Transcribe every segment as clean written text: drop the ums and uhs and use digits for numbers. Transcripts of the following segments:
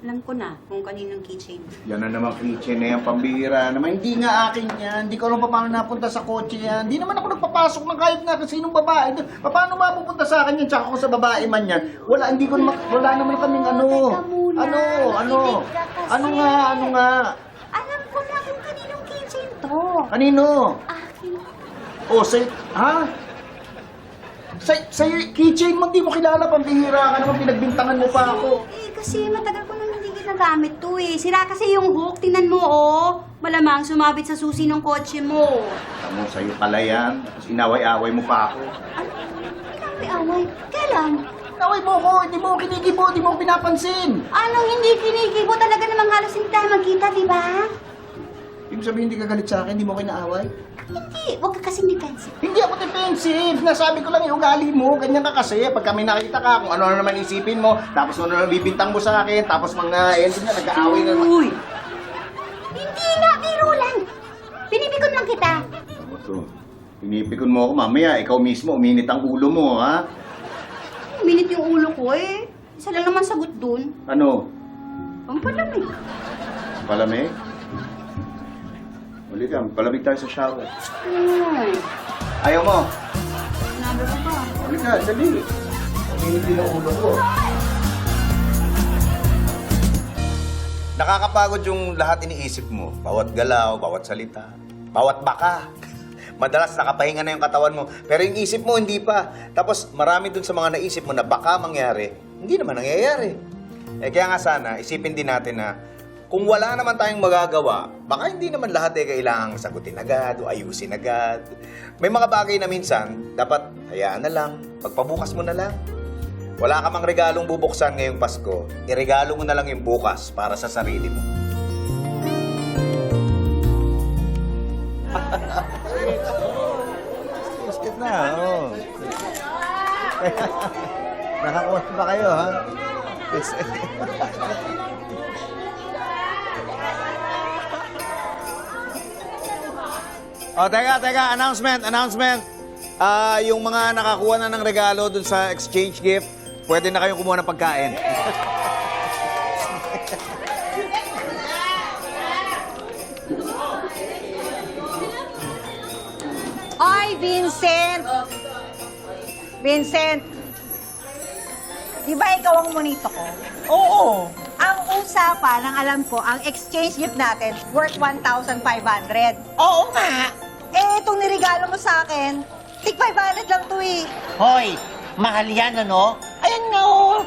Alam ko na kung kaninong keychain. Yan na naman keychain na yan, pambihira naman. Hindi nga akin yan. Hindi ko alam paano napunta sa kotse yan. Hindi naman ako nagpapasok ng kahit nga kasi sinong babae. Paano mapupunta sa akin yan? Tsaka kung sa babae man yan. Wala, hindi ko naman, wala naman kaming ano. Teka muna. Ano nga. Alam ko na kung kaninong keychain to. Kanino? Akin. Oh, ha? Sa keychain mo, hindi mo kilala, pambihira ka naman, pinagbintangan mo pa ako. Kasi matagal ko nang hindi ginagamit to eh. Sira kasi yung hook. Tingnan mo oh. Malamang sumabit sa susi ng kotse mo. Tamo, sa'yo pala yan. Tapos inaway-away mo pa ako. Ano? Away? Kailan? Inaway mo ako, hindi mo ako kinikibo, hindi mo ako pinapansin. Anong hindi kinikibo? Talaga namang halos hindi tayo magkita, di ba? Ibig sabihin, hindi ka galit sa akin, hindi mo kinaaway? Hindi. Huwag ka kasing defensive. Hindi ako defensive. Nasabi ko lang yung ugali mo. Ganyan ka kasi. Pag kami nakita ka, kung ano naman isipin mo, tapos ano naman bibintang mo sa akin, tapos mga ending na, nag-aaway na naman. Uy! Hindi nga, biro lang. Pinipikon lang kita. Ano to? Pinipikon mo ako mamaya. Ikaw mismo, uminit ang ulo mo, ha? Minit yung ulo ko eh. Isa lang naman sagot dun. Ano? Pampalamig. Palamig? Uli ka, palamig tayo sa shower. Ay, Ayaw mo? sinabi ko ba? Uli ka, dali. Uminit din ang ulo ko. Nakakapagod yung lahat iniisip mo. Bawat galaw, bawat salita, bawat baka. Madalas nakapahinga na yung katawan mo, pero yung isip mo hindi pa. Tapos marami dun sa mga naisip mo na baka mangyari, hindi naman nangyayari. Kaya nga sana, isipin din natin na kung wala naman tayong magagawa, baka hindi naman lahat kailangang sagutin agad o ayusin agad. May mga bagay na minsan, dapat hayaan na lang, pagpabukas mo na lang. Wala ka mang regalong bubuksan ngayong Pasko, iregalo mo na lang yung bukas para sa sarili mo. Basket na, oo. Nakakuha ba kayo, ha? Oh, teka, announcement. Yung mga nakakuha na ng regalo dun sa exchange gift, pwede na kayong kumuha ng pagkain. Ay, Vincent! Vincent! Di ba ikaw ang monito ko? Oo. Ang usapan, ang alam ko, ang exchange gift natin worth 1,500. Oo nga. Eh, itong nirigalo mo sa akin, tig 500 lang to eh. Hoy, mahal yan, ano? Ayan nga, oh.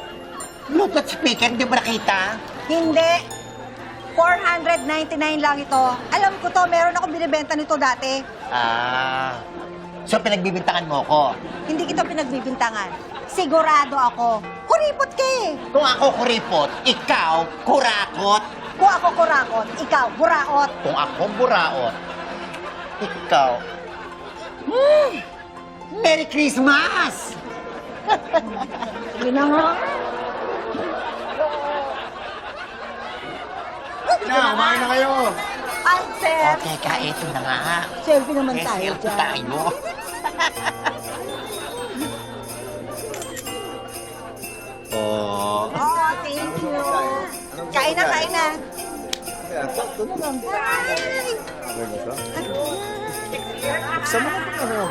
Bluetooth speaker, di ba nakita? Hindi. 499 lang ito. Alam ko to, meron akong binibenta nito dati. Ah, so pinagbibintangan mo ko. Hindi kita pinagbibintangan. Sigurado ako. Kuripot ka eh. Kung ako kuripot, ikaw kurakot. Kung ako kurakot, ikaw buraot. Kung ako buraot, ikaw... Merry Christmas! Yun na nga. Na, kumain na kayo. Answer. Okay, ito na nga. Selfie naman tayo Selfie dyan. tayo. Oh. Oh, thank you. Kain na, kain na. Ayan, sakto na lang. Ay! Okay ba siya? Buksan mo na ito.